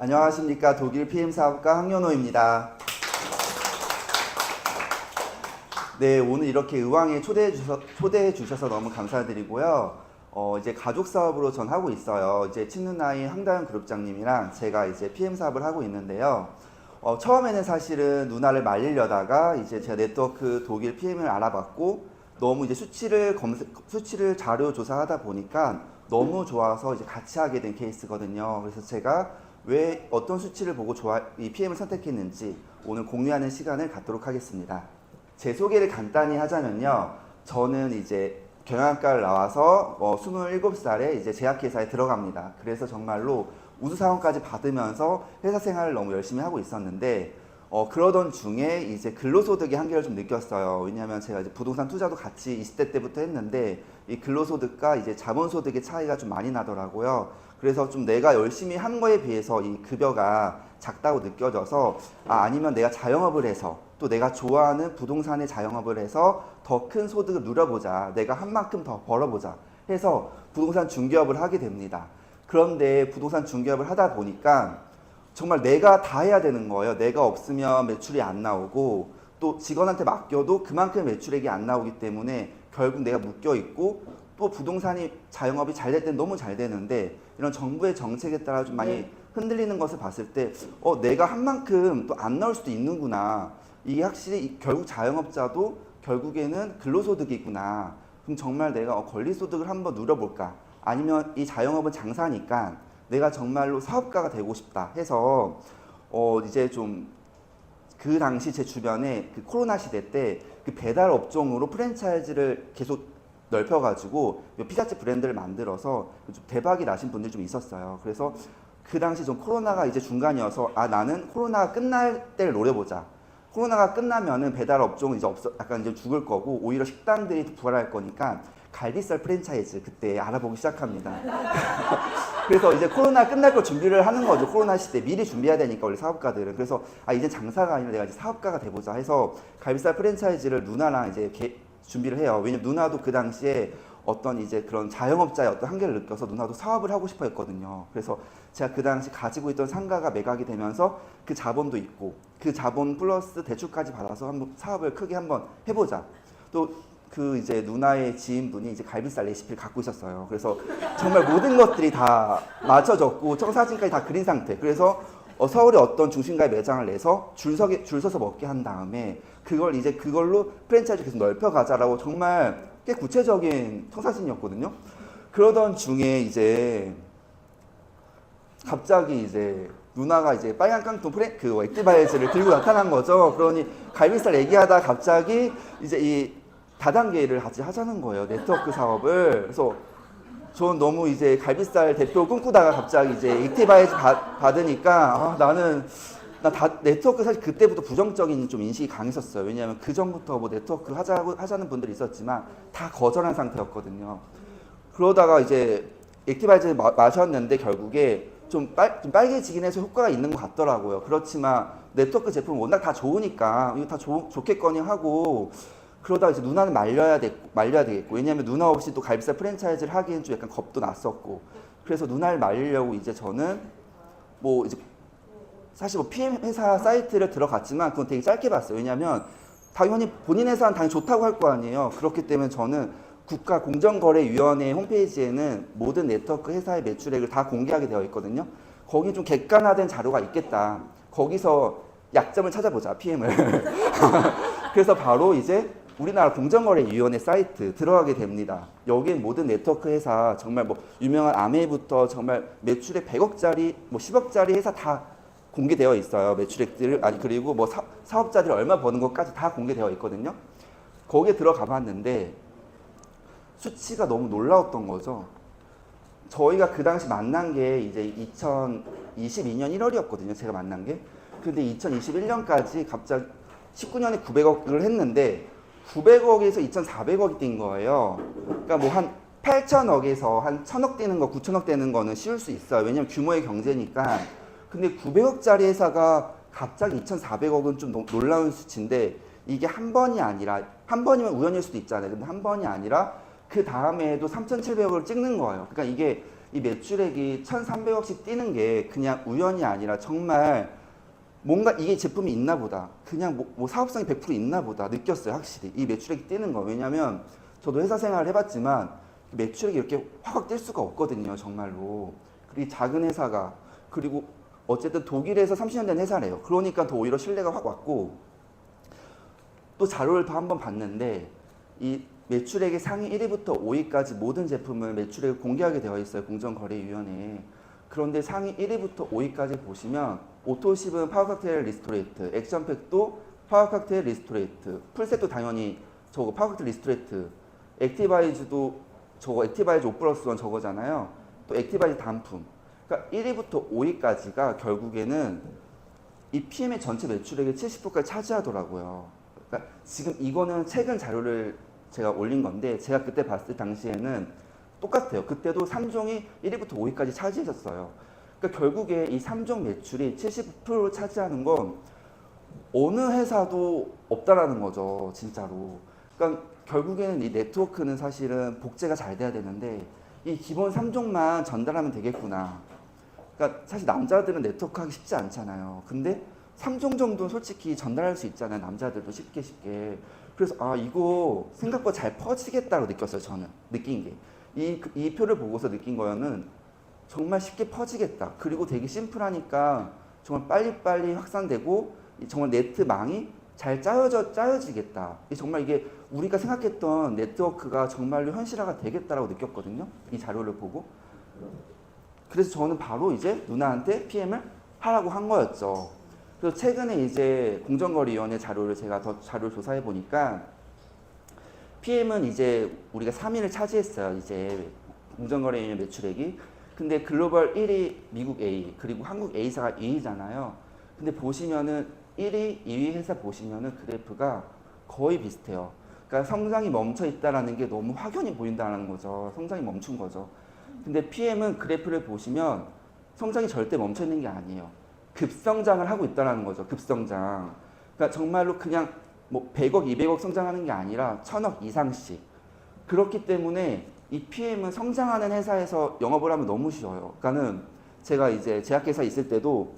안녕하십니까. 독일 PM사업가 황연호입니다. 네, 오늘 이렇게 의왕에 초대해 주셔서 너무 감사드리고요. 이제 가족 사업으로 전 하고 있어요. 이제 친누나인 황다현 그룹장님이랑 제가 이제 PM 사업을 하고 있는데요. 처음에는 사실은 누나를 말리려다가 이제 제가 네트워크 독일 PM을 알아봤고 너무 이제 수치를 자료 조사하다 보니까 너무 좋아서 이제 같이 하게 된 케이스거든요. 그래서 제가 왜 어떤 수치를 보고 이 PM을 선택했는지 오늘 공유하는 시간을 갖도록 하겠습니다. 제 소개를 간단히 하자면요. 저는 이제 경영학과를 나와서 27살에 이제 제약회사에 들어갑니다. 그래서 정말로 우수사원까지 받으면서 회사 생활을 너무 열심히 하고 있었는데 그러던 중에 이제 근로소득의 한계를 좀 느꼈어요. 왜냐하면 제가 이제 부동산 투자도 같이 20대 때부터 했는데 이 근로소득과 이제 자본소득의 차이가 좀 많이 나더라고요. 그래서 좀 내가 열심히 한 거에 비해서 이 급여가 작다고 느껴져서 아니면 내가 자영업을 해서 또 내가 좋아하는 부동산의 자영업을 해서 더 큰 소득을 누려보자. 내가 한 만큼 더 벌어보자 해서 부동산 중개업을 하게 됩니다. 그런데 부동산 중개업을 하다 보니까 정말 내가 다 해야 되는 거예요. 내가 없으면 매출이 안 나오고 또 직원한테 맡겨도 그만큼 매출액이 안 나오기 때문에 결국 내가 묶여 있고 또 부동산이 자영업이 잘 될 때는 너무 잘 되는데 이런 정부의 정책에 따라 좀 많이 흔들리는 것을 봤을 때 내가 한 만큼 또 안 나올 수도 있는구나. 이게 확실히 결국 자영업자도 결국에는 근로소득이구나. 그럼 정말 내가 권리소득을 한번 누려볼까? 아니면 이 자영업은 장사니까 내가 정말로 사업가가 되고 싶다 해서 이제 좀 그 당시 제 주변에 그 코로나 시대 때 그 배달 업종으로 프랜차이즈를 계속 넓혀가지고 피자집 브랜드를 만들어서 좀 대박이 나신 분들이 좀 있었어요. 그래서 그 당시 좀 코로나가 이제 중간이어서 나는 코로나가 끝날 때를 노려보자. 코로나가 끝나면은 배달 업종은 이제 약간 이제 죽을 거고 오히려 식당들이 부활할 거니까 갈비살 프랜차이즈 그때 알아보기 시작합니다. 그래서 이제 코로나 끝날 걸 준비를 하는 거죠. 코로나 시대 미리 준비해야 되니까 원래 사업가들은. 그래서 이제 장사가 아니라 내가 이제 사업가가 돼보자 해서 갈비살 프랜차이즈를 누나랑 이제 준비를 해요. 왜냐면 누나도 그 당시에 어떤 이제 그런 자영업자의 어떤 한계를 느껴서 누나도 사업을 하고 싶어 했거든요. 그래서 제가 그 당시 가지고 있던 상가가 매각이 되면서 그 자본도 있고 그 자본 플러스 대출까지 받아서 한번 사업을 크게 한번 해보자. 또 그 이제 누나의 지인분이 이제 갈비살 레시피를 갖고 있었어요. 그래서 정말 모든 것들이 다 맞춰졌고 청사진까지 다 그린 상태. 그래서 서울에 어떤 중심가에 매장을 내서 줄 서서 먹게 한 다음에 그걸로 프랜차이즈 계속 넓혀가자라고 정말 꽤 구체적인 청사진이었거든요. 그러던 중에 이제 갑자기 이제 누나가 이제 빨간 깡통 그 액티바이즈를 들고 나타난 거죠. 그러니 갈비살 얘기하다 갑자기 이제 이 다단계를 같이 하자는 거예요. 네트워크 사업을. 그래서 저는 너무 이제 갈비살 대표 꿈꾸다가 갑자기 이제 액티바이즈 받으니까 네트워크 사실 그때부터 부정적인 좀 인식이 강했었어요. 왜냐하면 그 전부터 뭐 네트워크 하자는 분들이 있었지만 다 거절한 상태였거든요. 그러다가 이제 액티바이즈를 마셨는데 결국에 좀 빨개지긴 해서 효과가 있는 것 같더라고요. 그렇지만 네트워크 제품 워낙 다 좋으니까 이거 다 좋겠거니 하고 그러다가 이제 누나는 말려야 되겠고 왜냐면 누나 없이 또 갈비살 프랜차이즈를 하기엔 좀 약간 겁도 났었고 그래서 누나를 말리려고 이제 저는 뭐 이제 사실 뭐 PM 회사 사이트를 들어갔지만 그건 되게 짧게 봤어요. 왜냐면 당연히 본인 회사는 당연히 좋다고 할 거 아니에요. 그렇기 때문에 저는 국가공정거래위원회 홈페이지에는 모든 네트워크 회사의 매출액을 다 공개하게 되어 있거든요. 거기 좀 객관화된 자료가 있겠다. 거기서 약점을 찾아보자, PM을. 그래서 바로 이제 우리나라 공정거래위원회 사이트 들어가게 됩니다. 여기엔 모든 네트워크 회사 정말 뭐 유명한 아메이부터 정말 매출액 100억짜리 뭐 10억짜리 회사 다 공개되어 있어요. 매출액들 그리고 뭐 사업자들이 얼마 버는 것까지 다 공개되어 있거든요. 거기에 들어가 봤는데 수치가 너무 놀라웠던 거죠. 저희가 그 당시 만난 게 이제 2022년 1월이었거든요. 제가 만난 게. 근데 2021년까지 갑자기 19년에 900억을 했는데 900억에서 2,400억이 뛴 거예요. 그러니까 뭐 한 8천억에서 한 1,000억 되는 거, 9천억 되는 거는 쉬울 수 있어요. 왜냐면 규모의 경제니까. 근데 900억짜리 회사가 갑자기 2,400억은 좀 놀라운 수치인데 이게 한 번이면 우연일 수도 있잖아요. 근데 한 번이 아니라 그 다음에도 3,700억을 찍는 거예요. 그러니까 이게 이 매출액이 1,300억씩 뛰는 게 그냥 우연이 아니라 정말 뭔가 이게 제품이 있나 보다. 그냥 뭐 사업성이 100% 있나 보다 느꼈어요. 확실히 이 매출액이 뛰는 거. 왜냐면 저도 회사 생활을 해봤지만 매출액이 이렇게 확 뛸 수가 없거든요. 정말로. 그리고 작은 회사가, 그리고 어쨌든 독일에서 30년 된 회사래요. 그러니까 더 오히려 신뢰가 확 왔고, 또 자료를 더 한번 봤는데 이 매출액의 상위 1위부터 5위까지 모든 제품을 매출액을 공개하게 되어 있어요. 공정거래위원회에. 그런데 상위 1위부터 5위까지 보시면 오토십은 파워칵테일 리스토레이트, 액션팩도 파워칵테일 리스토레이트, 풀셋도 당연히 저거 파워칵테일 리스토레이트, 액티바이즈도 저거 액티바이즈 5+1 저거잖아요. 또 액티바이즈 단품. 그러니까 1위부터 5위까지가 결국에는 이 PM의 전체 매출액의 70%까지 차지하더라고요. 그러니까 지금 이거는 최근 자료를 제가 올린 건데 제가 그때 봤을 당시에는 똑같아요. 그때도 3종이 1위부터 5위까지 차지했었어요. 그러니까 결국에 이 3종 매출이 70%를 차지하는 건 어느 회사도 없다라는 거죠. 진짜로. 그러니까 결국에는 이 네트워크는 사실은 복제가 잘 돼야 되는데 이 기본 3종만 전달하면 되겠구나. 그러니까 사실 남자들은 네트워크 하기 쉽지 않잖아요. 근데 3종 정도는 솔직히 전달할 수 있잖아요. 남자들도 쉽게. 그래서 아 이거 생각보다 잘 퍼지겠다고 느꼈어요. 저는 느낀 게. 이 표를 보고서 느낀 거는 정말 쉽게 퍼지겠다. 그리고 되게 심플하니까 정말 빨리빨리 확산되고 정말 네트망이 잘 짜여지겠다. 정말 이게 우리가 생각했던 네트워크가 정말로 현실화가 되겠다라고 느꼈거든요. 이 자료를 보고. 그래서 저는 바로 이제 누나한테 PM을 하라고 한 거였죠. 그래서 최근에 이제 공정거래위원회 자료를 제가 더 자료를 조사해 보니까 PM은 이제 우리가 3위를 차지했어요. 이제 공정거래위원회 매출액이. 근데 글로벌 1위 미국 A 그리고 한국 A사가 2위잖아요. 근데 보시면은 1위, 2위 회사 보시면은 그래프가 거의 비슷해요. 그러니까 성장이 멈춰 있다라는 게 너무 확연히 보인다는 거죠. 성장이 멈춘 거죠. 근데 PM은 그래프를 보시면 성장이 절대 멈춰 있는 게 아니에요. 급성장을 하고 있다는 거죠. 급성장. 그러니까 정말로 그냥 뭐 100억, 200억 성장하는 게 아니라 1000억 이상씩. 그렇기 때문에 이 PM은 성장하는 회사에서 영업을 하면 너무 쉬워요. 그러니까는 제가 이제 제약회사 있을 때도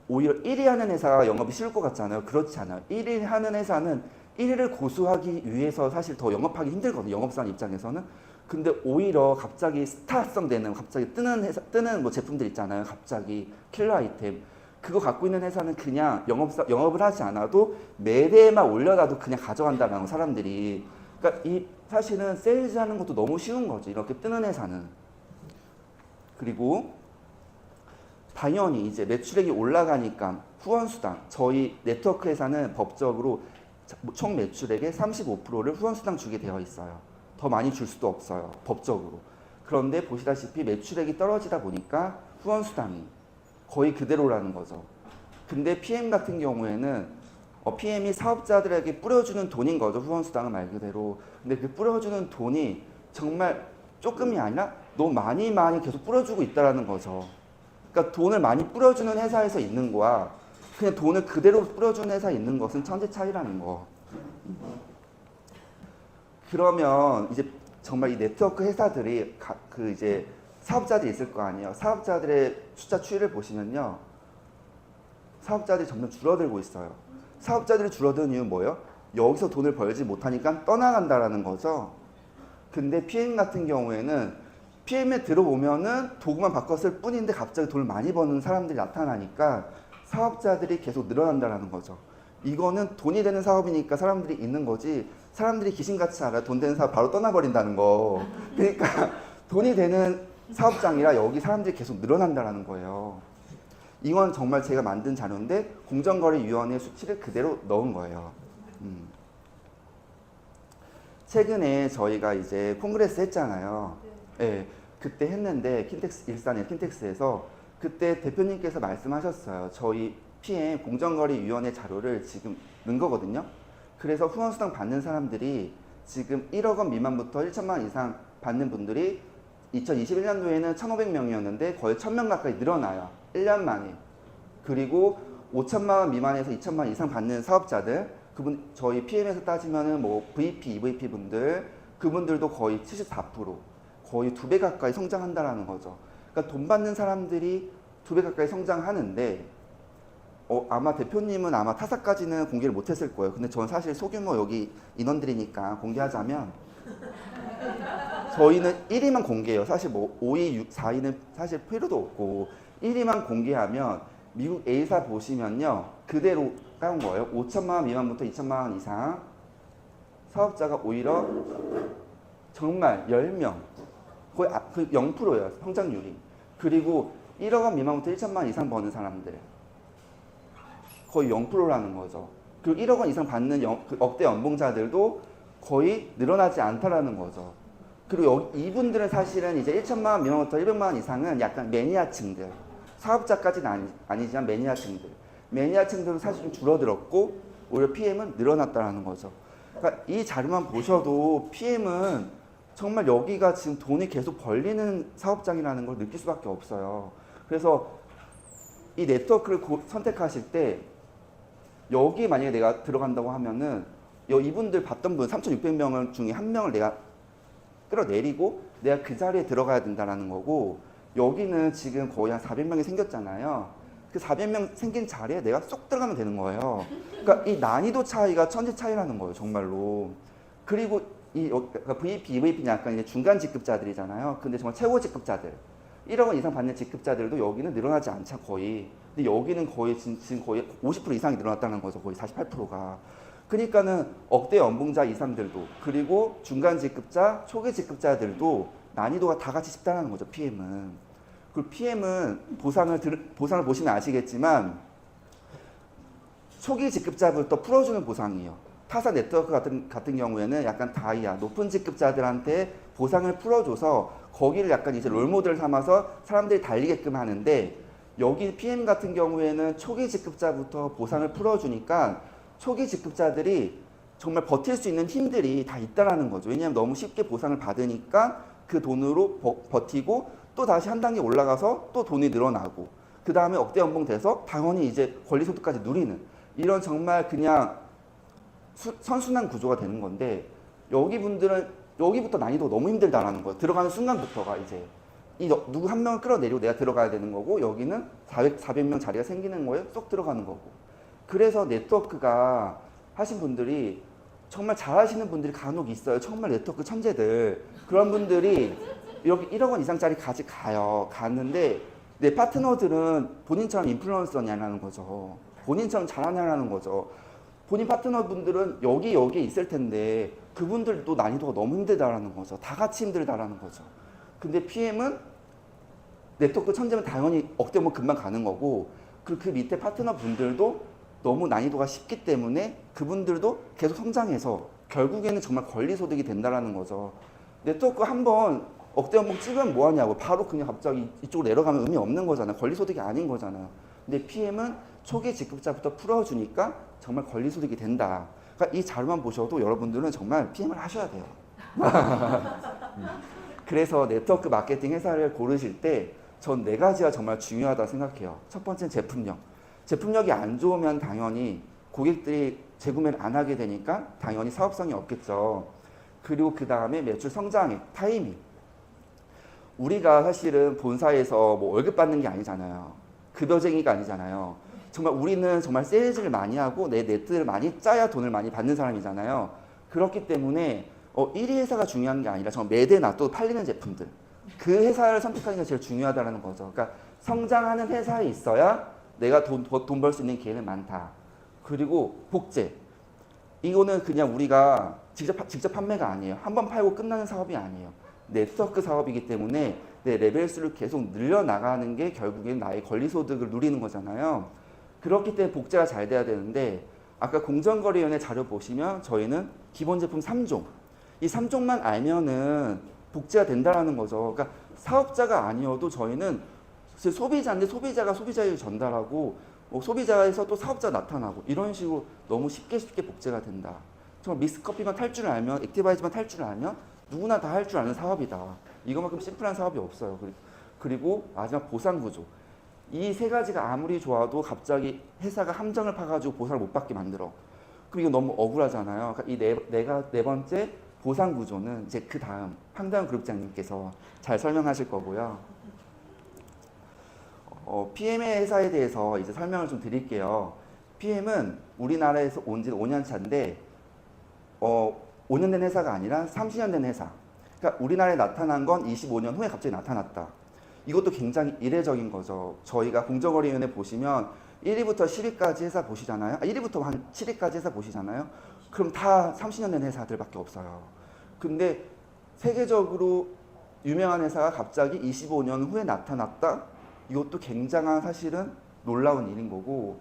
오히려 1위 하는 회사가 영업이 쉬울 것 같잖아요. 그렇지 않아요. 1위 하는 회사는 1위를 고수하기 위해서 사실 더 영업하기 힘들거든요. 영업사원 입장에서는. 근데 오히려 갑자기 스타성 되는 갑자기 뜨는 회사, 뜨는 뭐 제품들 있잖아요. 갑자기 킬러 아이템. 그거 갖고 있는 회사는 그냥 영업을 하지 않아도 매대에만 올려놔도 그냥 가져간다는 거 사람들이. 그러니까 이 사실은 세일즈 하는 것도 너무 쉬운 거죠. 이렇게 뜨는 회사는. 그리고 당연히 이제 매출액이 올라가니까 후원수당. 저희 네트워크 회사는 법적으로 총 매출액의 35%를 후원수당 주게 되어 있어요. 더 많이 줄 수도 없어요. 법적으로. 그런데 보시다시피 매출액이 떨어지다 보니까 후원수당이 거의 그대로라는 거죠. 근데 PM 같은 경우에는 PM이 사업자들에게 뿌려주는 돈인 거죠. 후원수당은 말 그대로. 근데 그 뿌려주는 돈이 정말 조금이 아니라 너무 많이 계속 뿌려주고 있다는 거죠. 그러니까 돈을 많이 뿌려주는 회사에서 있는 거와 그냥 돈을 그대로 뿌려주는 회사에 있는 것은 천지 차이라는 거. 그러면 이제 정말 이 네트워크 회사들이 그 이제 사업자들이 있을 거 아니에요. 사업자들의 숫자 추이를 보시면요. 사업자들이 점점 줄어들고 있어요. 사업자들이 줄어드는 이유는 뭐예요? 여기서 돈을 벌지 못하니까 떠나간다라는 거죠. 근데 PM 같은 경우에는 PM에 들어오면은 도구만 바꿨을 뿐인데 갑자기 돈을 많이 버는 사람들이 나타나니까 사업자들이 계속 늘어난다는 거죠. 이거는 돈이 되는 사업이니까 사람들이 있는 거지 사람들이 귀신같이 알아 돈 되는 사업 바로 떠나버린다는 거. 그러니까 돈이 되는 사업장이라 여기 사람들이 계속 늘어난다는 거예요. 이건 정말 제가 만든 자료인데 공정거래위원회 수치를 그대로 넣은 거예요. 최근에 저희가 이제 콩그레스 했잖아요. 네, 그때 했는데 일산의 킨텍스에서 그때 대표님께서 말씀하셨어요. 저희 PM 공정거래위원회 자료를 지금 넣은 거거든요. 그래서 후원수당 받는 사람들이 지금 1억 원 미만부터 1천만 원 이상 받는 분들이 2021년도에는 1,500명이었는데 거의 1,000명 가까이 늘어나요. 1년 만에. 그리고 5천만 원 미만에서 2천만 원 이상 받는 사업자들, 그분 저희 PM에서 따지면은 뭐 VP, EVP 분들, 그분들도 거의 74%, 거의 2배 가까이 성장한다라는 거죠. 그러니까 돈 받는 사람들이 2배 가까이 성장하는데 아마 대표님은 아마 타사까지는 공개를 못했을 거예요. 근데 저는 사실 소규모 여기 인원들이니까 공개하자면 저희는 1위만 공개해요. 사실 뭐 5위, 6, 4위는 사실 필요도 없고 1위만 공개하면 미국 A사 보시면요. 그대로 따온 거예요. 5천만 원 미만부터 2천만 원 이상 사업자가 오히려 정말 10명 거의 0%예요. 성장률이. 그리고 1억 원 미만부터 1천만 원 이상 버는 사람들 거의 0%라는 거죠. 그리고 1억 원 이상 받는 그 억대 연봉자들도 거의 늘어나지 않다라는 거죠. 그리고 이분들은 사실은 이제 1천만 원 미만부터 100만 원 이상은 약간 매니아층들, 사업자까지는 아니지만 매니아층들. 매니아층들은 사실 좀 줄어들었고 오히려 PM은 늘어났다라는 거죠. 그러니까 이 자료만 보셔도 PM은 정말 여기가 지금 돈이 계속 벌리는 사업장이라는 걸 느낄 수밖에 없어요. 그래서 이 네트워크를 선택하실 때 여기 만약에 내가 들어간다고 하면은 이분들 봤던 분 3,600명 중에 한 명을 내가 끌어내리고 내가 그 자리에 들어가야 된다는 거고 여기는 지금 거의 한 400명이 생겼잖아요. 그 400명 생긴 자리에 내가 쏙 들어가면 되는 거예요. 그러니까 이 난이도 차이가 천지 차이라는 거예요, 정말로. 그리고 그러니까 VP, EVP는 약간 이제 중간 직급자들이잖아요. 근데 정말 최고 직급자들, 1억 원 이상 받는 직급자들도 여기는 늘어나지 않죠, 거의. 근데 여기는 거의 지금 거의 50% 이상이 늘어났다는 거죠, 거의 48%가. 그러니까는 억대 연봉자 이상들도 그리고 중간 직급자, 초기 직급자들도 난이도가 다 같이 쉽다는 거죠, PM은. 그리고 PM은 보상을 보시면 아시겠지만 초기 직급자부터 풀어주는 보상이에요. 타사 네트워크 같은 경우에는 약간 다이아, 높은 직급자들한테 보상을 풀어줘서 거기를 약간 이제 롤모델 삼아서 사람들이 달리게끔 하는데 여기 PM 같은 경우에는 초기 직급자부터 보상을 풀어주니까 초기 직급자들이 정말 버틸 수 있는 힘들이 다 있다라는 거죠. 왜냐하면 너무 쉽게 보상을 받으니까 그 돈으로 버티고 또 다시 한 단계 올라가서 또 돈이 늘어나고 그 다음에 억대 연봉 돼서 당연히 이제 권리소득까지 누리는 이런 정말 그냥 선순환 구조가 되는 건데 여기 분들은 여기부터 난이도가 너무 힘들다라는 거예요. 들어가는 순간부터가 이제 누구 한 명을 끌어내리고 내가 들어가야 되는 거고 여기는 400명 자리가 생기는 거에 쏙 들어가는 거고 그래서 네트워크가 하신 분들이 정말 잘하시는 분들이 간혹 있어요. 정말 네트워크 천재들. 그런 분들이 여기 1억 원 이상짜리 갔는데 내 파트너들은 본인처럼 인플루언서냐라는 거죠. 본인처럼 잘하냐라는 거죠. 본인 파트너분들은 여기에 있을 텐데 그분들도 난이도가 너무 힘들다라는 거죠. 다 같이 힘들다라는 거죠. 근데 PM은 네트워크 천재면 당연히 억대 뭐 금방 가는 거고 그 밑에 파트너분들도 너무 난이도가 쉽기 때문에 그분들도 계속 성장해서 결국에는 정말 권리소득이 된다라는 거죠. 네트워크 한번 억대 연봉 찍으면 뭐하냐고 바로 그냥 갑자기 이쪽으로 내려가면 의미 없는 거잖아요. 권리소득이 아닌 거잖아요. 근데 PM은 초기 직급자부터 풀어주니까 정말 권리소득이 된다. 그러니까 이 자료만 보셔도 여러분들은 정말 PM을 하셔야 돼요. 그래서 네트워크 마케팅 회사를 고르실 때 전 4가지가 정말 중요하다 생각해요. 첫 번째는 제품력. 제품력이 안 좋으면 당연히 고객들이 재구매를 안 하게 되니까 당연히 사업성이 없겠죠. 그리고 그 다음에 매출 성장의 타이밍. 우리가 사실은 본사에서 뭐 월급 받는 게 아니잖아요. 급여쟁이가 아니잖아요. 정말 우리는 정말 세일즈를 많이 하고 내 네트를 많이 짜야 돈을 많이 받는 사람이잖아요. 그렇기 때문에 1위 회사가 중요한 게 아니라 정말 매대 놔둬도 팔리는 제품들. 그 회사를 선택하는 게 제일 중요하다는 거죠. 그러니까 성장하는 회사에 있어야 내가 돈 벌 수 있는 기회는 많다. 그리고 복제. 이거는 그냥 우리가 직접 판매가 아니에요. 한번 팔고 끝나는 사업이 아니에요. 네트워크 사업이기 때문에 내 레벨 수를 계속 늘려나가는 게 결국엔 나의 권리소득을 누리는 거잖아요. 그렇기 때문에 복제가 잘 돼야 되는데 아까 공정거래위원회 자료 보시면 저희는 기본 제품 3종. 이 3종만 알면은 복제가 된다라는 거죠. 그러니까 사업자가 아니어도 저희는 소비자인데 소비자가 소비자에게 전달하고 소비자에서 또 사업자가 나타나고 이런 식으로 너무 쉽게 복제가 된다. 정말 믹스커피만 탈 줄 알면 액티바이즈만 탈 줄 알면 누구나 다 할 줄 아는 사업이다. 이거만큼 심플한 사업이 없어요. 그리고 마지막 보상 구조. 이 3가지가 아무리 좋아도 갑자기 회사가 함정을 파가지고 보상을 못 받게 만들어. 그럼 이거 너무 억울하잖아요. 그러니까 네 번째 보상 구조는 이제 그 다음 황다현 그룹장님께서 잘 설명하실 거고요. PM의 회사에 대해서 이제 설명을 좀 드릴게요. PM은 우리나라에서 온 지 5년 차인데 5년 된 회사가 아니라 30년 된 회사. 그러니까 우리나라에 나타난 건 25년 후에 갑자기 나타났다. 이것도 굉장히 이례적인 거죠. 저희가 공정거래위원회 보시면 1위부터 10위까지 회사 보시잖아요. 1위부터 한 7위까지 회사 보시잖아요. 그럼 다 30년 된 회사들밖에 없어요. 근데 세계적으로 유명한 회사가 갑자기 25년 후에 나타났다? 이것도 굉장한 사실은 놀라운 일인 거고,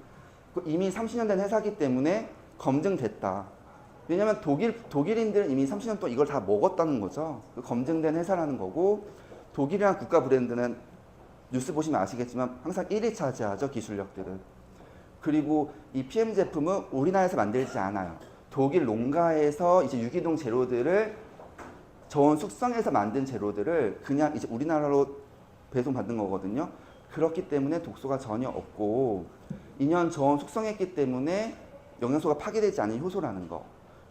이미 30년 된 회사이기 때문에 검증됐다. 왜냐면 독일인들은 이미 30년 동안 이걸 다 먹었다는 거죠. 검증된 회사라는 거고, 독일이란 국가 브랜드는 뉴스 보시면 아시겠지만 항상 1위 차지하죠, 기술력들은. 그리고 이 PM 제품은 우리나라에서 만들지 않아요. 독일 농가에서 이제 유기농 재료들을 저온 숙성해서 만든 재료들을 그냥 이제 우리나라로 배송받는 거거든요. 그렇기 때문에 독소가 전혀 없고 2년 저온 숙성했기 때문에 영양소가 파괴되지 않은 효소라는 거.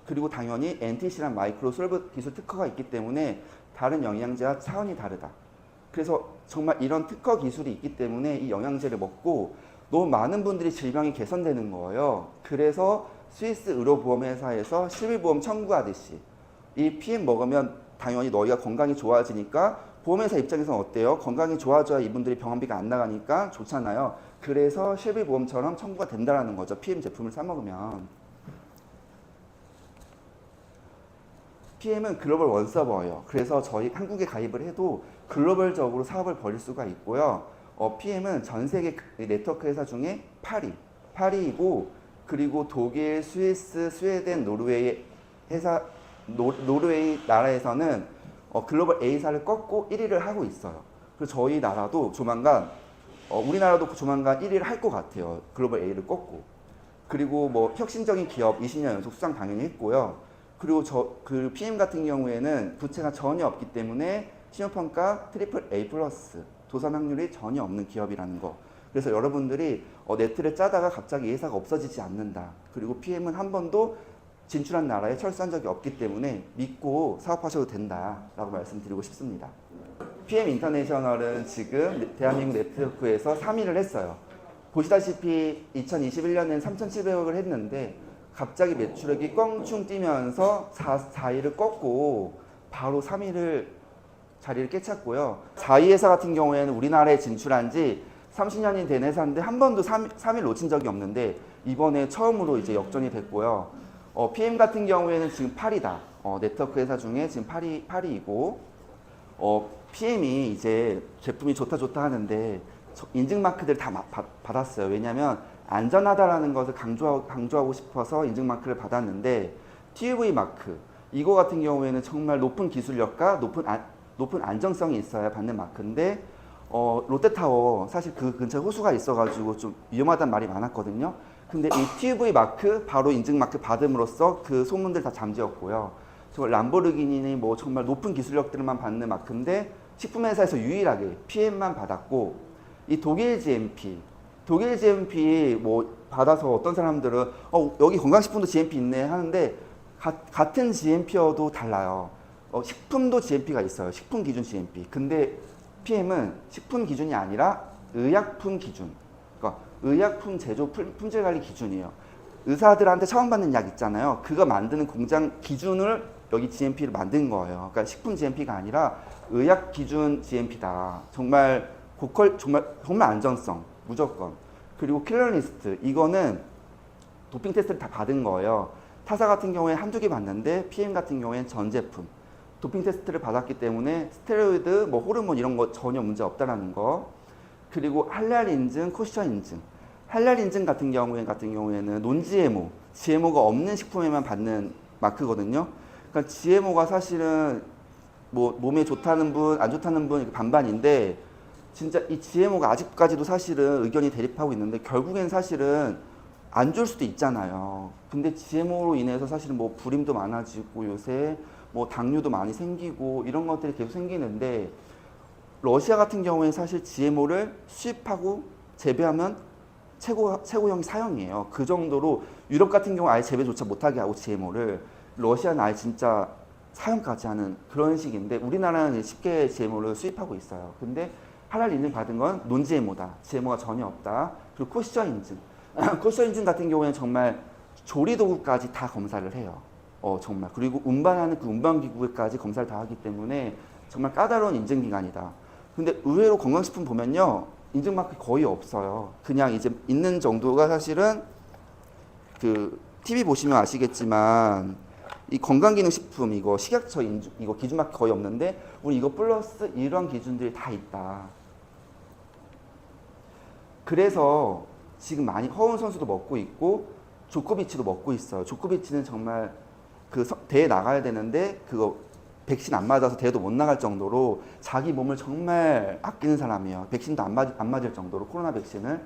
그리고 당연히 NTC란 마이크로 솔브 기술 특허가 있기 때문에 다른 영양제와 차원이 다르다. 그래서 정말 이런 특허 기술이 있기 때문에 이 영양제를 먹고 너무 많은 분들이 질병이 개선되는 거예요. 그래서 스위스 의료보험회사에서 실비보험 청구하듯이 이 PM 먹으면 당연히 너희가 건강이 좋아지니까 보험회사 입장에서는 어때요? 건강이 좋아져야 이분들이 병원비가 안 나가니까 좋잖아요. 그래서 실비보험처럼 청구가 된다는 거죠. PM 제품을 사 먹으면. PM은 글로벌 원서버예요. 그래서 저희 한국에 가입을 해도 글로벌적으로 사업을 벌일 수가 있고요. PM은 전 세계 네트워크 회사 중에 8위이고 그리고 독일, 스위스, 스웨덴, 노르웨이 회사 노르웨이 나라에서는 글로벌 A사를 꺾고 1위를 하고 있어요. 그래서 저희 나라도 조만간 우리나라도 조만간 1위를 할 것 같아요. 글로벌 A를 꺾고. 그리고 뭐 혁신적인 기업 20년 연속 수상 당연히 했고요. 그리고 그 PM 같은 경우에는 부채가 전혀 없기 때문에 신용평가 트리플 A 플러스 도산 확률이 전혀 없는 기업이라는 거. 그래서 여러분들이 네트를 짜다가 갑자기 회사가 없어지지 않는다. 그리고 PM은 한 번도 진출한 나라에 철수한 적이 없기 때문에 믿고 사업하셔도 된다라고 말씀드리고 싶습니다. PM 인터내셔널은 지금 대한민국 네트워크에서 3위를 했어요. 보시다시피 2021년엔 3,700억을 했는데 갑자기 매출액이 껑충 뛰면서 4위를 꺾고 바로 3위를 자리를 깨찼고요. 4위 회사 같은 경우에는 우리나라에 진출한 지 30년이 된 회사인데 한 번도 3위를 놓친 적이 없는데 이번에 처음으로 이제 역전이 됐고요. PM 같은 경우에는 지금 8위다. 네트워크 회사 중에 지금 8위이고 PM이 이제 제품이 좋다 하는데 인증 마크들 다 받았어요. 왜냐하면 안전하다라는 것을 강조하고 싶어서 인증 마크를 받았는데 TUV 마크 이거 같은 경우에는 정말 높은 기술력과 높은 안정성이 있어야 받는 마크인데 롯데타워 사실 그 근처에 호수가 있어가지고 좀 위험하다는 말이 많았거든요. 근데 이 TUV 마크 바로 인증 마크 받음으로써 그 소문들 다 잠재웠고요. 정말 람보르기니 뭐 정말 높은 기술력들만 받는 마크인데 식품회사에서 유일하게 PM만 받았고 이 독일 GMP 뭐 받아서 어떤 사람들은 여기 건강식품도 GMP 있네 하는데 같은 GMP여도 달라요. 식품도 GMP가 있어요. 식품 기준 GMP. 근데 PM은 식품 기준이 아니라 의약품 기준. 그러니까 의약품 제조 품질 관리 기준이에요. 의사들한테 처음 받는 약 있잖아요. 그거 만드는 공장 기준을 여기 GMP를 만든 거예요. 그러니까 식품 GMP가 아니라 의약 기준 GMP다. 정말 정말 안전성 무조건. 그리고 킬러리스트 이거는 도핑 테스트를 다 받은 거예요. 타사 같은 경우에 한두 개 받는데 PM 같은 경우에는 전 제품 도핑 테스트를 받았기 때문에 스테로이드, 뭐 호르몬 이런 거 전혀 문제 없다라는 거. 그리고 할랄 인증, 코션 인증. 할랄 인증 같은 경우에는 논 GMO가 없는 식품에만 받는 마크거든요. 그러니까 GMO가 사실은 뭐 몸에 좋다는 분, 안 좋다는 분 반반인데 진짜 이 GMO가 아직까지도 사실은 의견이 대립하고 있는데 결국엔 사실은 안 좋을 수도 있잖아요. 근데 GMO로 인해서 사실은 뭐 불임도 많아지고 요새 뭐 당뇨도 많이 생기고 이런 것들이 계속 생기는데 러시아 같은 경우에 사실 GMO를 수입하고 재배하면 최고형이 사형이에요. 그 정도로 유럽 같은 경우 아예 재배조차 못하게 하고 GMO를 러시아는 아예 진짜 사형까지 하는 그런 식인데 우리나라는 쉽게 GMO를 수입하고 있어요. 근데 할랄 인증 받은 건 논 GMO다. GMO가 전혀 없다. 그리고 코시션 인증. 코시션 인증 같은 경우에는 정말 조리도구까지 다 검사를 해요. 정말. 그리고 운반하는 그 운반기구까지 검사를 다 하기 때문에 정말 까다로운 인증기관이다. 근데 의외로 건강식품 보면요. 인증마크 거의 없어요. 그냥 이제 있는 정도가 사실은 그 TV 보시면 아시겠지만 이 건강기능식품 이거 식약처 인증 이거 기준마크 거의 없는데 우리 이거 플러스 이런 기준들이 다 있다. 그래서 지금 많이 허운 선수도 먹고 있고 조코비치도 먹고 있어요. 조코비치는 정말 그 대회 나가야 되는데 그거 백신 안 맞아서 대회도 못 나갈 정도로 자기 몸을 정말 아끼는 사람이에요. 백신도 안 맞을 정도로 코로나 백신을.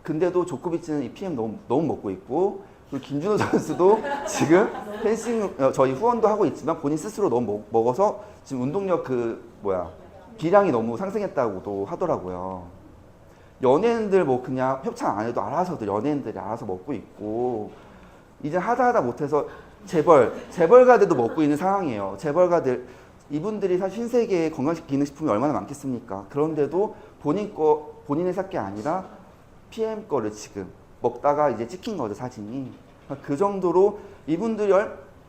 근데도 조코비치는 이 PM 너무 먹고 있고 그리고 김준호 선수도 지금 펜싱 저희 후원도 하고 있지만 본인 스스로 너무 먹어서 지금 운동력 기량이 너무 상승했다고도 하더라고요. 연예인들 뭐 그냥 협찬 안 해도 알아서도 연예인들이 알아서 먹고 있고 이제 하다 못해서 재벌가들도 먹고 있는 상황이에요. 재벌가들 이분들이 사실 신세계에 건강기능식품이 얼마나 많겠습니까? 그런데도 본인의 살 게 아니라 PM 거를 지금 먹다가 이제 찍힌 거죠, 사진이. 그 정도로 이분들이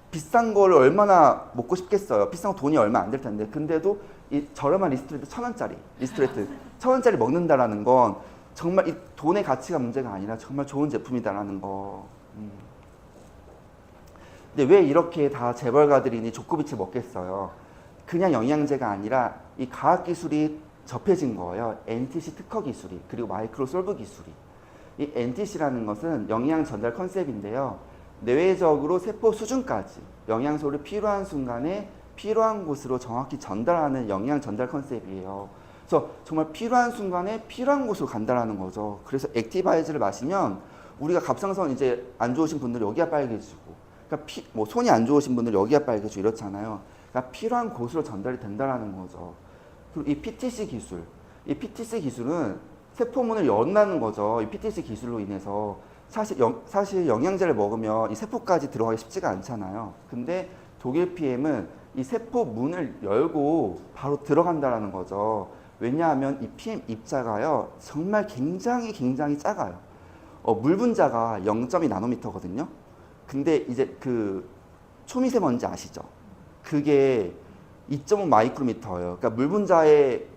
비싼 거를 얼마나 먹고 싶겠어요. 비싼 거 돈이 얼마 안 될 텐데. 근데도 이 저렴한 리스트레이트 1,000원짜리 리스트레이트 1,000원짜리 먹는다라는 건 정말 이 돈의 가치가 문제가 아니라 정말 좋은 제품이다라는 거. 근데 왜 이렇게 다 재벌가들이니 조코비치 먹겠어요? 그냥 영양제가 아니라 이 과학기술이 접해진 거예요. NTC 특허 기술이 그리고 마이크로 솔브 기술이. 이 NTC라는 것은 영양 전달 컨셉인데요. 뇌외적으로 세포 수준까지 영양소를 필요한 순간에 필요한 곳으로 정확히 전달하는 영양 전달 컨셉이에요. 그래서 정말 필요한 순간에 필요한 곳으로 간다라는 거죠. 그래서 액티바이즈를 마시면 우리가 갑상선 이제 안 좋으신 분들 여기가 빨개지고 그러니까 뭐 손이 안 좋으신 분들 여기가 빨개지고 이렇잖아요. 그러니까 필요한 곳으로 전달이 된다라는 거죠. 그리고 이 PTC 기술은 세포문을 연다는 거죠. 이 PTC 기술로 인해서 사실 영양제를 먹으면 이 세포까지 들어가기 쉽지가 않잖아요. 근데 독일 PM은 이 세포문을 열고 바로 들어간다라는 거죠. 왜냐하면 이 PM 입자가요 정말 굉장히 작아요. 물 분자가 0.2 나노미터거든요. 근데 이제 그 초미세먼지 아시죠? 그게 2.5 마이크로미터예요. 그러니까 물 분자의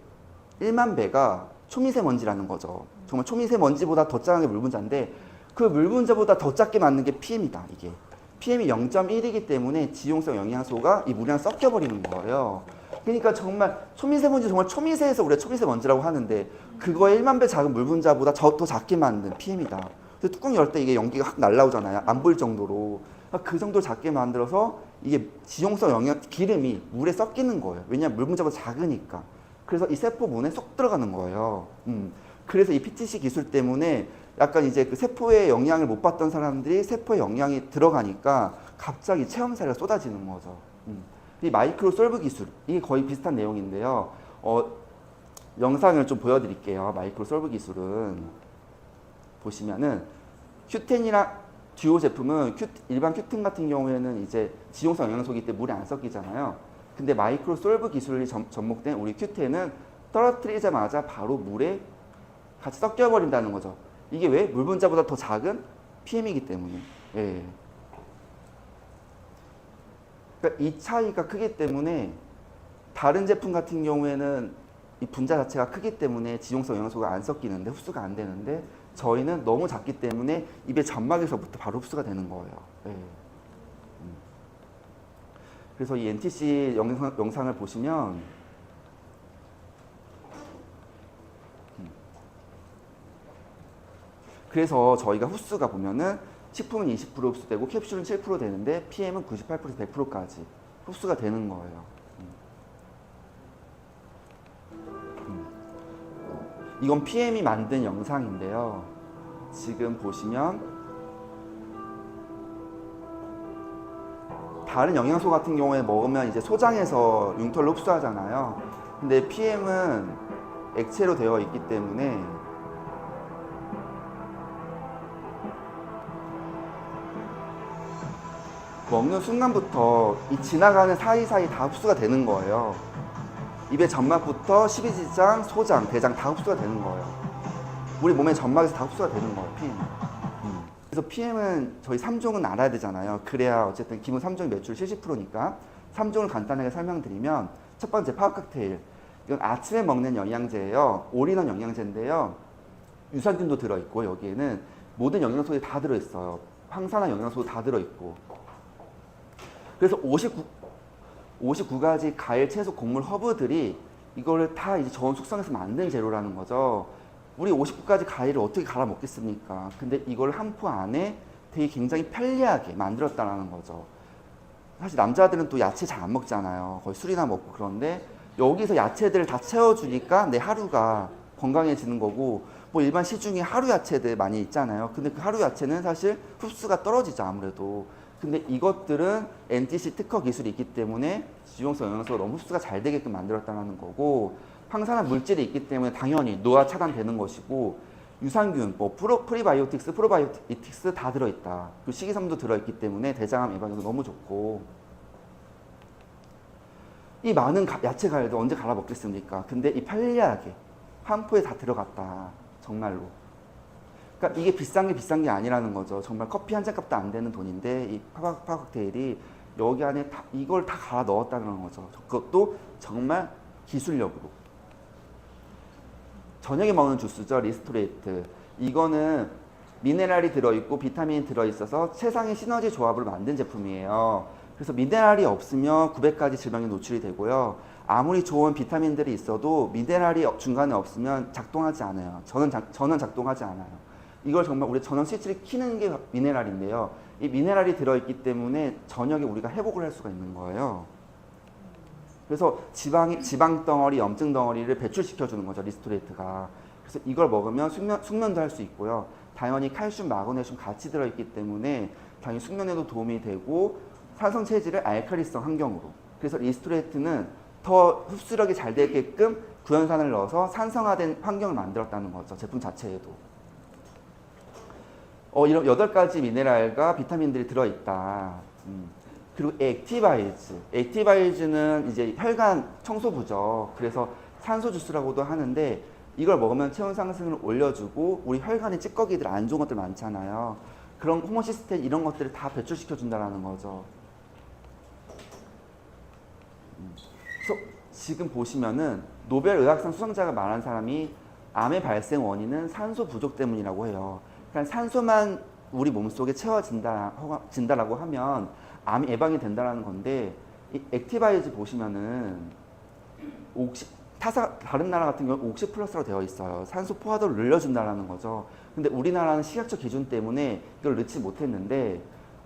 1만 배가 초미세먼지라는 거죠. 정말 초미세먼지보다 더 작은 게 물 분자인데 그 물 분자보다 더 작게 맞는 게 PM이다. 이게 PM이 0.1이기 때문에 지용성 영양소가 이 물이랑 섞여버리는 거예요. 그러니까 정말 초미세먼지 정말 초미세에서 우리가 초미세먼지라고 하는데 그거의 1만 배 작은 물 분자보다 더 작게 만든 PM이다. 그래서 뚜껑 열 때 이게 연기가 확 날라오잖아요. 안 보일 정도로. 그 정도로 작게 만들어서 이게 지용성 기름이 물에 섞이는 거예요. 왜냐하면 물 분자보다 작으니까. 그래서 이 세포문에 쏙 들어가는 거예요. 그래서 이 PTC 기술 때문에 약간 이제 그 세포에 영향을 못 받던 사람들이 세포에 영향이 들어가니까 갑자기 체험사례가 쏟아지는 거죠. 이 마이크로 솔브 기술, 이게 거의 비슷한 내용인데요. 영상을 좀 보여드릴게요. 마이크로 솔브 기술은 보시면은 큐텐이랑 듀오 제품은 일반 큐텐 같은 경우에는 이제 지용성 영양소이기 때문에 물에 안 섞이잖아요. 근데 마이크로 솔브 기술이 접목된 우리 큐텐은 떨어뜨리자마자 바로 물에 같이 섞여버린다는 거죠. 이게 왜? 물 분자보다 더 작은 PM이기 때문에. 예. 그러니까 이 차이가 크기 때문에 다른 제품 같은 경우에는 이 분자 자체가 크기 때문에 지용성 영양소가 안 섞이는데 흡수가 안 되는데 저희는 너무 작기 때문에 입의 점막에서부터 바로 흡수가 되는 거예요. 예. 그래서 이 NTC 영상을 보시면 그래서 저희가 흡수가 보면은 식품은 20% 흡수되고 캡슐은 7% 되는데 PM은 98%, 100%까지 흡수가 되는 거예요. 이건 PM이 만든 영상인데요. 지금 보시면 다른 영양소 같은 경우에 먹으면 이제 소장에서 융털로 흡수하잖아요. 근데 PM은 액체로 되어 있기 때문에 먹는 순간부터 이 지나가는 사이사이 다 흡수가 되는 거예요. 입의 점막부터 십이지장, 소장, 대장 다 흡수가 되는 거예요. 우리 몸의 점막에서 다 흡수가 되는 거예요, PM. 그래서 PM은 저희 3종은 알아야 되잖아요. 그래야 어쨌든 기본 3종 매출 70%니까 3종을 간단하게 설명드리면 첫 번째 파워 칵테일. 이건 아침에 먹는 영양제예요. 올인원 영양제인데요. 유산균도 들어있고 여기에는 모든 영양소들이 다 들어있어요. 항산화 영양소도 다 들어있고. 그래서 59가지 과일, 채소, 곡물, 허브들이 이거를 다 이제 저온 숙성해서 만든 재료라는 거죠. 우리 59가지 과일을 어떻게 갈아 먹겠습니까? 근데 이걸 한 포 안에 되게 굉장히 편리하게 만들었다는 거죠. 사실 남자들은 또 야채 잘 안 먹잖아요. 거의 술이나 먹고. 그런데 여기서 야채들을 다 채워주니까 내 하루가 건강해지는 거고, 뭐 일반 시중에 하루 야채들 많이 있잖아요. 근데 그 하루 야채는 사실 흡수가 떨어지죠, 아무래도. 근데 이것들은 NTC 특허 기술이 있기 때문에 지용성 영양소가 너무 흡수가 잘 되게끔 만들었다는 거고, 항산화 물질이 있기 때문에 당연히 노화 차단되는 것이고, 유산균, 뭐 프리바이오틱스, 프로바이오틱스 다 들어있다. 그리고 식이섬유도 들어있기 때문에 대장암 예방에도 너무 좋고. 이 많은 야채 과일도 언제 갈아 먹겠습니까? 근데 이 편리하게 한 포에 다 들어갔다. 정말로. 그러니까 이게 비싼 게 아니라는 거죠. 정말 커피 한 잔 값도 안 되는 돈인데 이 파워 칵테일이 여기 안에 이걸 다 갈아 넣었다는 거죠. 그것도 정말 기술력으로. 저녁에 먹는 주스죠. 리스토레이트. 이거는 미네랄이 들어있고 비타민이 들어있어서 최상의 시너지 조합을 만든 제품이에요. 그래서 미네랄이 없으면 900가지 질병에 노출이 되고요. 아무리 좋은 비타민들이 있어도 미네랄이 중간에 없으면 작동하지 않아요. 저는 작동하지 않아요. 이걸 정말 우리 전원 스위치를 켜는 게 미네랄인데요. 이 미네랄이 들어있기 때문에 저녁에 우리가 회복을 할 수가 있는 거예요. 그래서 지방 덩어리, 염증 덩어리를 배출시켜주는 거죠, 리스토레이트가. 그래서 이걸 먹으면 숙면도 할 수 있고요. 당연히 칼슘, 마그네슘 같이 들어있기 때문에 당연히 숙면에도 도움이 되고 산성 체질을 알칼리성 환경으로. 그래서 리스토레이트는 더 흡수력이 잘 되게끔 구연산을 넣어서 산성화된 환경을 만들었다는 거죠, 제품 자체에도. 이런 8가지 미네랄과 비타민들이 들어있다. 그리고 액티바이즈. 액티바이즈는 이제 혈관 청소부죠. 그래서 산소 주스라고도 하는데 이걸 먹으면 체온 상승을 올려주고 우리 혈관에 찌꺼기들 안 좋은 것들 많잖아요. 그런 호모시스테인 이런 것들을 다 배출시켜 준다는 거죠. 그래서 지금 보시면은 노벨 의학상 수상자가 말한 사람이 암의 발생 원인은 산소 부족 때문이라고 해요. 그러니까 산소만 우리 몸속에 채워진다라고 하면 암이 예방이 된다는 건데, 이 액티바이즈 보시면은 다른 나라 같은 경우는 옥시 플러스로 되어 있어요. 산소 포화도를 늘려준다는 거죠. 근데 우리나라는 식약처 기준 때문에 이걸 넣지 못했는데,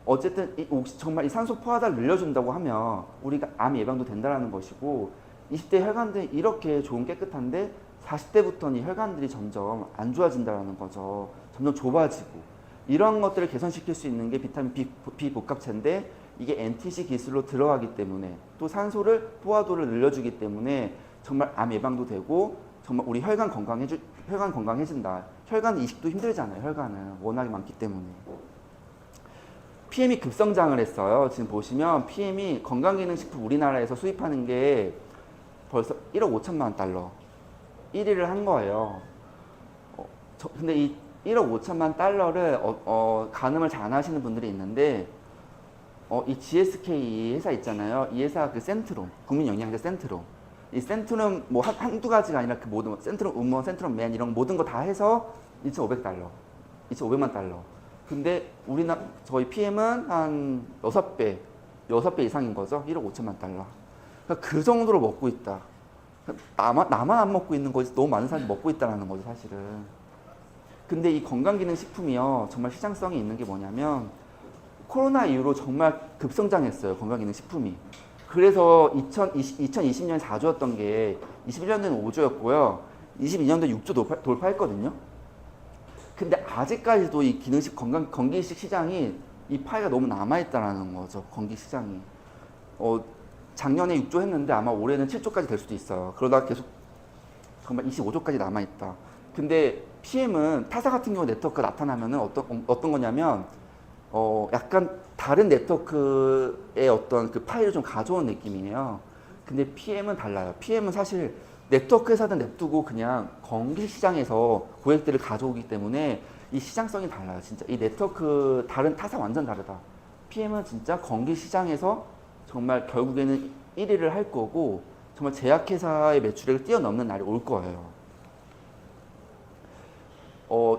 어쨌든 정말 이 산소 포화도를 늘려준다고 하면 우리가 암 예방도 된다는 것이고, 20대 혈관들이 이렇게 좋은 깨끗한데 40대부터는 이 혈관들이 점점 안 좋아진다는 거죠. 점점 좁아지고. 이런 것들을 개선시킬 수 있는 게 비타민 B 복합체인데, 이게 NTC 기술로 들어가기 때문에 또 산소를 포화도를 늘려주기 때문에 정말 암 예방도 되고 정말 우리 혈관 건강해진다. 혈관 이식도 힘들잖아요. 혈관은 워낙에 많기 때문에. PM이 급성장을 했어요. 지금 보시면 PM이 건강기능식품 우리나라에서 수입하는 게 벌써 1억 5천만 달러 1위를 한 거예요. 근데 이 1억 5천만 달러를 가늠을 잘 안 하시는 분들이 있는데, 이 GSK 회사 있잖아요. 이 회사 그 센트롬, 국민영양제 센트롬. 이 센트롬 뭐 한두 가지가 아니라 그 모든 센트롬 우먼, 센트롬 맨 이런 모든 거 다 해서 2,500달러, 2,500만 달러. 근데 저희 PM은 한 6배 이상인 거죠. 1억 5천만 달러. 그러니까 그 정도로 먹고 있다. 나만 안 먹고 있는 거지 너무 많은 사람이 먹고 있다는 거죠, 사실은. 근데 이 건강기능식품이요, 정말 시장성이 있는 게 뭐냐면 코로나 이후로 정말 급성장했어요, 건강기능식품이. 그래서 2020년에 4조였던 게 21년도에는 5조였고요. 22년도에 6조 돌파했거든요. 근데 아직까지도 이 건기식 시장이 이 파이가 너무 남아있다는 거죠, 건기시장이. 작년에 6조 했는데 아마 올해는 7조까지 될 수도 있어요. 그러다가 계속 정말 25조까지 남아있다. 근데 PM은 타사 같은 경우 네트워크가 나타나면은 어떤 거냐면, 약간 다른 네트워크의 어떤 그 파일을 좀 가져온 느낌이에요. 근데 PM은 달라요. PM은 사실 네트워크 회사든 냅두고 그냥 건기 시장에서 고객들을 가져오기 때문에 이 시장성이 달라요. 진짜 이 네트워크 다른 타사 완전 다르다. PM은 진짜 건기 시장에서 정말 결국에는 1위를 할 거고 정말 제약회사의 매출액을 뛰어넘는 날이 올 거예요.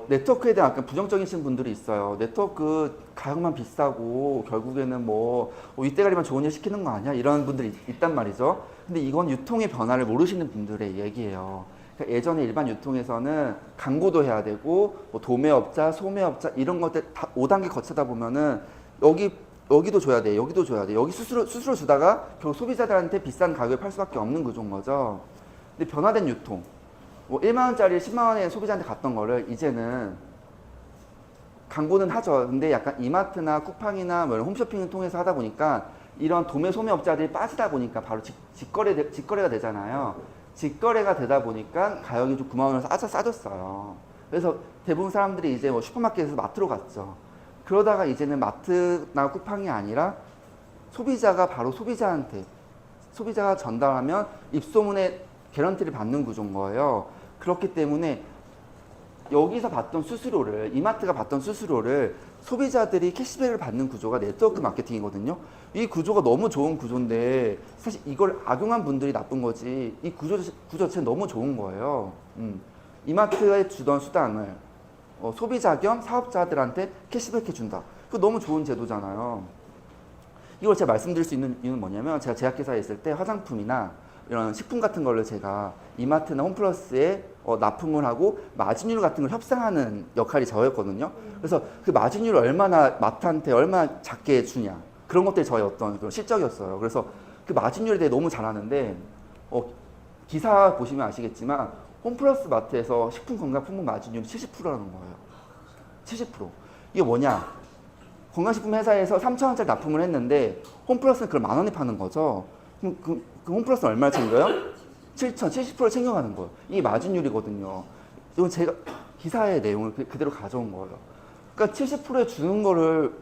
네트워크에 대한 약간 부정적이신 분들이 있어요. 네트워크 가격만 비싸고 결국에는 뭐 윗대가리만 좋은 일 시키는 거 아니야? 이런 분들이 있단 말이죠. 근데 이건 유통의 변화를 모르시는 분들의 얘기예요. 그러니까 예전에 일반 유통에서는 광고도 해야 되고 뭐 도매업자, 소매업자 이런 것들 다 5단계 거치다 보면은 여기도 줘야 돼, 여기도 줘야 돼. 여기 수수료 주다가 결국 소비자들한테 비싼 가격에 팔 수밖에 없는 구조인 거죠. 근데 변화된 유통. 뭐 1만 원짜리 10만 원에 소비자한테 갔던 거를 이제는 광고는 하죠. 근데 약간 이마트나 쿠팡이나 뭐 홈쇼핑을 통해서 하다 보니까 이런 도매 소매업자들이 빠지다 보니까 바로 직거래가 되잖아요. 직거래가 되다 보니까 가격이 좀 9만 원에서 싸졌어요. 그래서 대부분 사람들이 이제 뭐 슈퍼마켓에서 마트로 갔죠. 그러다가 이제는 마트나 쿠팡이 아니라 소비자가 바로 소비자가 전달하면 입소문에 개런티를 받는 구조인 거예요. 그렇기 때문에 여기서 받던 수수료를 이마트가 받던 수수료를 소비자들이 캐시백을 받는 구조가 네트워크 마케팅이거든요. 이 구조가 너무 좋은 구조인데 사실 이걸 악용한 분들이 나쁜 거지 이 구조 자체는 너무 좋은 거예요. 이마트에 주던 수당을 소비자 겸 사업자들한테 캐시백 해준다. 그거 너무 좋은 제도잖아요. 이걸 제가 말씀드릴 수 있는 이유는 뭐냐면 제가 제약회사에 있을 때 화장품이나 이런 식품 같은 거를 제가 이마트나 홈플러스에 납품을 하고 마진율 같은 걸 협상하는 역할이 저였거든요. 그래서 그 마진율을 얼마나 마트한테 얼마나 작게 주냐 그런 것들이 저의 어떤 그런 실적이었어요. 그래서 그 마진율에 대해 너무 잘하는데 기사 보시면 아시겠지만 홈플러스 마트에서 식품 건강품목 마진율이 70%라는 거예요. 70%. 이게 뭐냐? 건강식품 회사에서 3,000원짜리 납품을 했는데 홈플러스는 그걸 10,000원에 파는 거죠. 그럼 그 홈플러스는 얼마를 챙겨요? 7,000, 70%를 챙겨가는 거예요. 이게 마진율이거든요. 이건 제가 기사의 내용을 그대로 가져온 거예요. 그러니까 70%에 주는 거를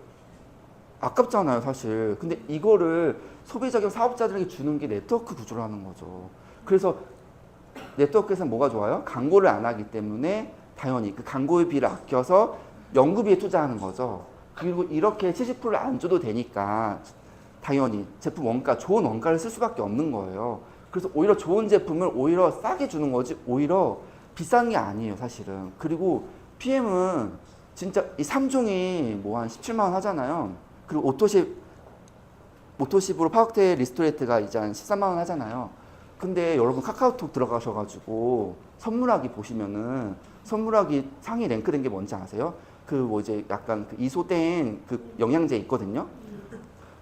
아깝잖아요, 사실. 근데 이거를 소비자 겸 사업자들에게 주는 게 네트워크 구조라는 거죠. 그래서 네트워크에서는 뭐가 좋아요? 광고를 안 하기 때문에 당연히 그 광고비를 아껴서 연구비에 투자하는 거죠. 그리고 이렇게 70%를 안 줘도 되니까 당연히 제품 원가, 좋은 원가를 쓸 수밖에 없는 거예요. 그래서 오히려 좋은 제품을 오히려 싸게 주는 거지 오히려 비싼 게 아니에요, 사실은. 그리고 PM은 진짜 이 3종이 뭐 한 17만 원 하잖아요. 그리고 오토십으로 파워텍 리스토레이트가 이제 한 13만 원 하잖아요. 근데 여러분 카카오톡 들어가셔가지고 선물하기 보시면은 선물하기 상위 랭크된 게 뭔지 아세요? 그 뭐 이제 약간 그 이소땡 그 영양제 있거든요.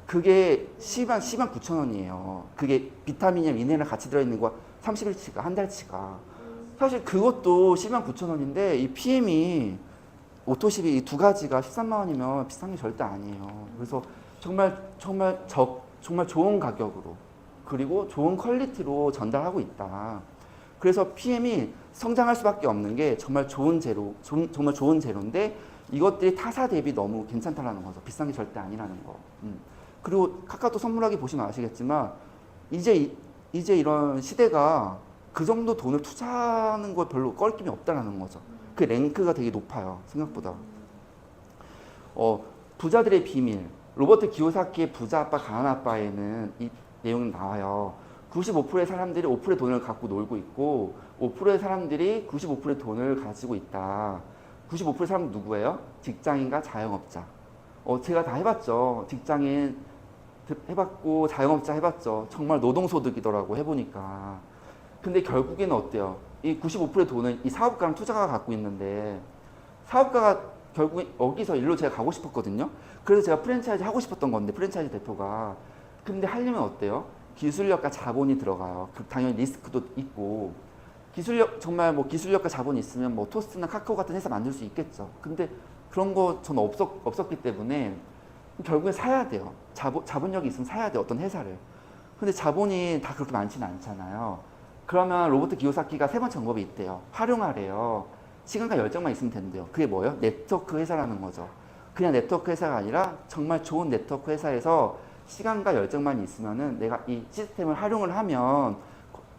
그게 10만 9천 원이에요. 그게 비타민이랑 미네랄 같이 들어있는 거 30일치가 한 달치가. 사실 그것도 10만 9천 원인데 이 PM이 오토십이 이 두 가지가 13만 원이면 비싼 게 절대 아니에요. 그래서 정말 좋은 가격으로 그리고 좋은 퀄리티로 전달하고 있다. 그래서 PM이 성장할 수밖에 없는 게 정말 좋은 재료인데 이것들이 타사 대비 너무 괜찮다라는 거죠. 비싼 게 절대 아니라는 거. 그리고 카카오톡 선물하기 보시면 아시겠지만 이제 이런 시대가 그 정도 돈을 투자하는 거 별로 껄낌이 없다라는 거죠. 그 랭크가 되게 높아요. 생각보다. 부자들의 비밀. 로버트 기요사키의 부자 아빠 강한 아빠에는 이 내용이 나와요. 95%의 사람들이 5%의 돈을 갖고 놀고 있고 5%의 사람들이 95%의 돈을 가지고 있다. 95%의 사람은 누구예요? 직장인과 자영업자. 제가 다 해봤죠. 직장인 해봤고 자영업자 해봤죠. 정말 노동소득이더라고 해보니까. 근데 결국에는 어때요? 이 95%의 돈을 이 사업가랑 투자가가 갖고 있는데 사업가가 결국에 여기서 일로 제가 가고 싶었거든요. 그래서 제가 프랜차이즈 하고 싶었던 건데 프랜차이즈 대표가. 근데 하려면 어때요? 기술력과 자본이 들어가요. 당연히 리스크도 있고 정말 뭐 기술력과 자본이 있으면 뭐 토스트나 카카오 같은 회사 만들 수 있겠죠. 근데 그런 거 저는 없었기 때문에 결국에 사야 돼요. 자본력이 있으면 사야 돼요. 어떤 회사를. 근데 자본이 다 그렇게 많지는 않잖아요. 그러면 로버트 기요사키가 3번째 방법이 있대요. 활용하래요. 시간과 열정만 있으면 된대요. 그게 뭐예요? 네트워크 회사라는 거죠. 그냥 네트워크 회사가 아니라 정말 좋은 네트워크 회사에서 시간과 열정만 있으면은 내가 이 시스템을 활용을 하면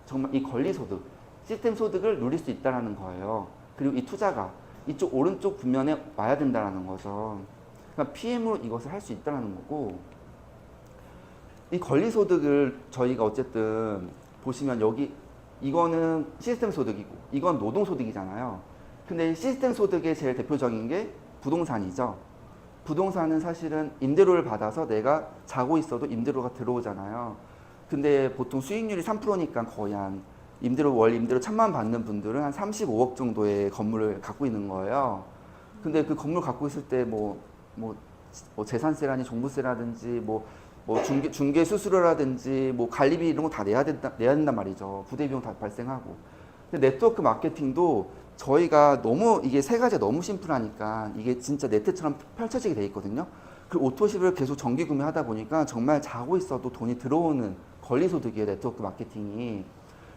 정말 이 권리소득, 시스템 소득을 누릴 수 있다는 거예요. 그리고 이 투자가 이쪽 오른쪽 분면에 와야 된다는 거죠. 그러니까 PM으로 이것을 할 수 있다는 거고, 이 권리소득을 저희가 어쨌든 보시면 여기 이거는 시스템 소득이고 이건 노동소득이잖아요. 근데 시스템 소득의 제일 대표적인 게 부동산이죠. 부동산은 사실은 임대료를 받아서 내가 자고 있어도 임대료가 들어오잖아요. 근데 보통 수익률이 3%니까 거의 한 월 임대료 1,000만 원 받는 분들은 한 35억 정도의 건물을 갖고 있는 거예요. 근데 그 건물 갖고 있을 때 뭐 재산세라니 종부세라든지 중개 수수료라든지 관리비 이런 거 다 내야 된단 말이죠. 부대 비용 다 발생하고. 근데 네트워크 마케팅도 저희가 너무 이게 세 가지가 너무 심플하니까 이게 진짜 네트처럼 펼쳐지게 돼 있거든요. 그 오토십을 계속 정기 구매하다 보니까 정말 자고 있어도 돈이 들어오는 권리소득이에요, 네트워크 마케팅이.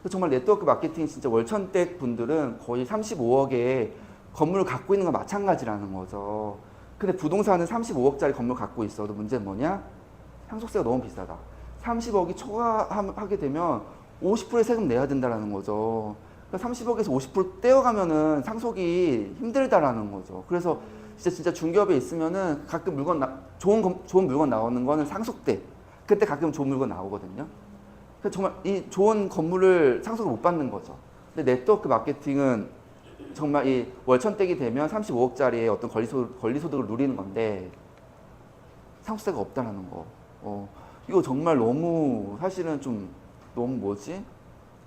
정말 네트워크 마케팅 진짜 월천댁 분들은 거의 35억의 건물을 갖고 있는 건 마찬가지라는 거죠. 근데 부동산은 35억짜리 건물 갖고 있어도 문제는 뭐냐? 상속세가 너무 비싸다. 30억이 초과하게 되면 50%의 세금 내야 된다는 거죠. 그러니까 30억에서 50% 떼어가면은 상속이 힘들다라는 거죠. 그래서 진짜 중개업에 있으면은 가끔 좋은 물건 나오는 거는 상속세. 그때 가끔 좋은 물건 나오거든요. 그래서 정말 이 좋은 건물을 상속을 못 받는 거죠. 근데 네트워크 마케팅은 정말 이 월천댁이 되면 35억짜리의 어떤 권리소득을 누리는 건데 상속세가 없다라는 거. 이거 정말 너무 사실은 좀 너무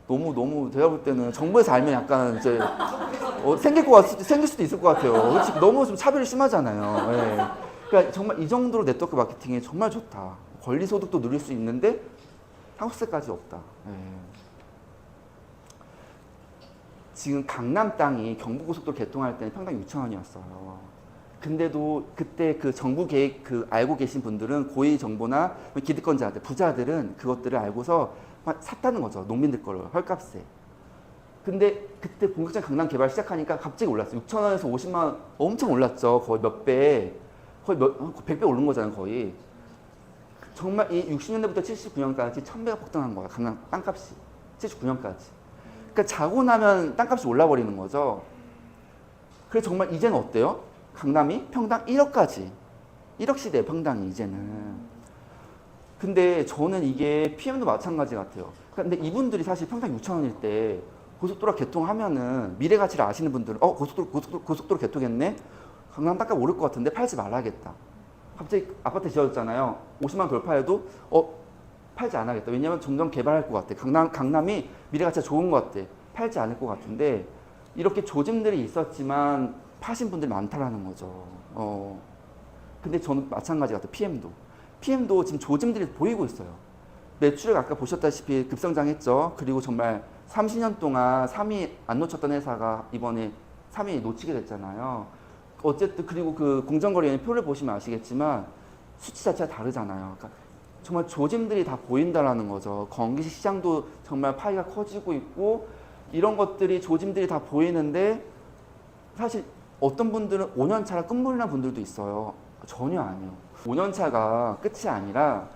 너무 제가 볼 때는 정부에서 알면 약간 이제 생길 수도 있을 것 같아요. 그치? 너무 좀 차별이 심하잖아요. 예. 그러니까 정말 이 정도로 네트워크 마케팅이 정말 좋다. 권리소득도 누릴 수 있는데 상속세까지 없다. 예. 지금 강남 땅이 경부고속도로 개통할 때는 평당 6,000원이었어요. 근데도 그때 그 정부 계획 알고 계신 분들은 고위 정보나 기득권자들, 부자들은 그것들을 알고서 샀다는 거죠. 농민들 거를 헐값에. 근데 그때 본격적인 강남 개발 시작하니까 갑자기 올랐어요. 6,000원에서 50만 원 엄청 올랐죠. 거의 몇 배, 거의 100배 오른 거잖아요. 거의. 정말 이 60년대부터 79년까지 1000배가 폭등한 거야. 강남 땅값이. 79년까지. 그러니까 자고 나면 땅값이 올라버리는 거죠. 그래서 정말 이제는 어때요? 강남이 평당 1억까지. 1억 시대에 평당이 이제는. 근데 저는 이게 PM도 마찬가지 같아요. 근데 이분들이 사실 평당 6,000원일 때 고속도로 개통하면은 미래 가치를 아시는 분들은 고속도로 개통했네? 강남 땅값 오를 것 같은데 팔지 말아야겠다. 갑자기 아파트 지어졌잖아요. 50만 원 돌파해도 팔지 않아야겠다. 왜냐면 점점 개발할 것 같아. 강남이 미래 가치가 좋은 것 같아. 팔지 않을 것 같은데 이렇게 조짐들이 있었지만 파신 분들이 많다라는 거죠. 근데 저는 마찬가지 같아요. PM도 지금 조짐들이 보이고 있어요. 매출액 아까 보셨다시피 급성장했죠. 그리고 정말 30년 동안 3위 안 놓쳤던 회사가 이번에 3위 놓치게 됐잖아요. 어쨌든 그리고 그 공정거래위원회 표를 보시면 아시겠지만 수치 자체가 다르잖아요. 그러니까 정말 조짐들이 다 보인다라는 거죠. 건기식 시장도 정말 파이가 커지고 있고 이런 것들이 조짐들이 다 보이는데 사실 어떤 분들은 5년 차라 끝물난 분들도 있어요. 전혀 아니에요. 5년 차가 끝이 아니라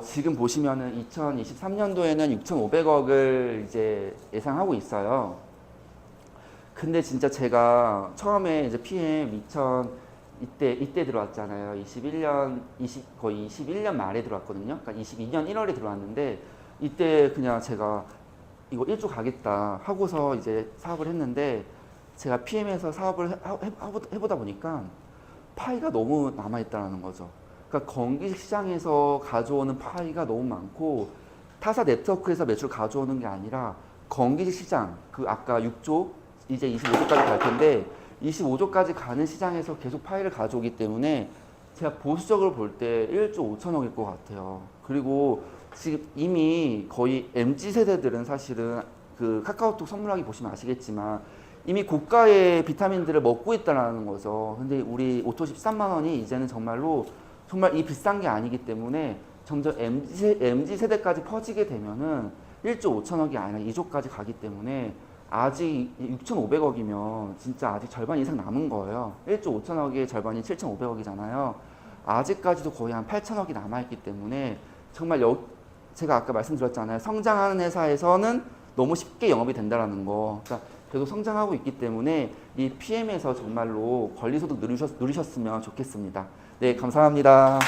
지금 보시면은 2023년도에는 6,500억을 이제 예상하고 있어요. 근데 진짜 제가 처음에 이제 PM 이때 들어왔잖아요. 거의 21년 말에 들어왔거든요. 그러니까 22년 1월에 들어왔는데 이때 그냥 제가 이거 1조 가겠다 하고서 이제 사업을 했는데 제가 PM에서 사업을 해보다 보니까 파이가 너무 남아있다는 거죠. 그러니까 건기식 시장에서 가져오는 파이가 너무 많고 타사 네트워크에서 매출 가져오는 게 아니라 건기식 시장, 아까 6조, 이제 25조까지 갈 텐데 25조까지 가는 시장에서 계속 파이를 가져오기 때문에 제가 보수적으로 볼 때 1조 5천억일 것 같아요. 그리고 지금 이미 거의 MZ세대들은 사실은 카카오톡 선물하기 보시면 아시겠지만 이미 고가의 비타민들을 먹고 있다는 거죠. 근데 우리 오토 13만 원이 이제는 정말 이 비싼 게 아니기 때문에 점점 MZ세대까지 퍼지게 되면은 1조 5천억이 아니라 2조까지 가기 때문에 아직 6,500억이면 진짜 아직 절반 이상 남은 거예요. 1조 5천억의 절반이 7,500억이잖아요. 아직까지도 거의 한 8천억이 남아있기 때문에 정말 제가 아까 말씀드렸잖아요. 성장하는 회사에서는 너무 쉽게 영업이 된다라는 거. 그러니까 계속 성장하고 있기 때문에 이 PM에서 정말로 권리소득 누리셨으면 좋겠습니다. 네, 감사합니다.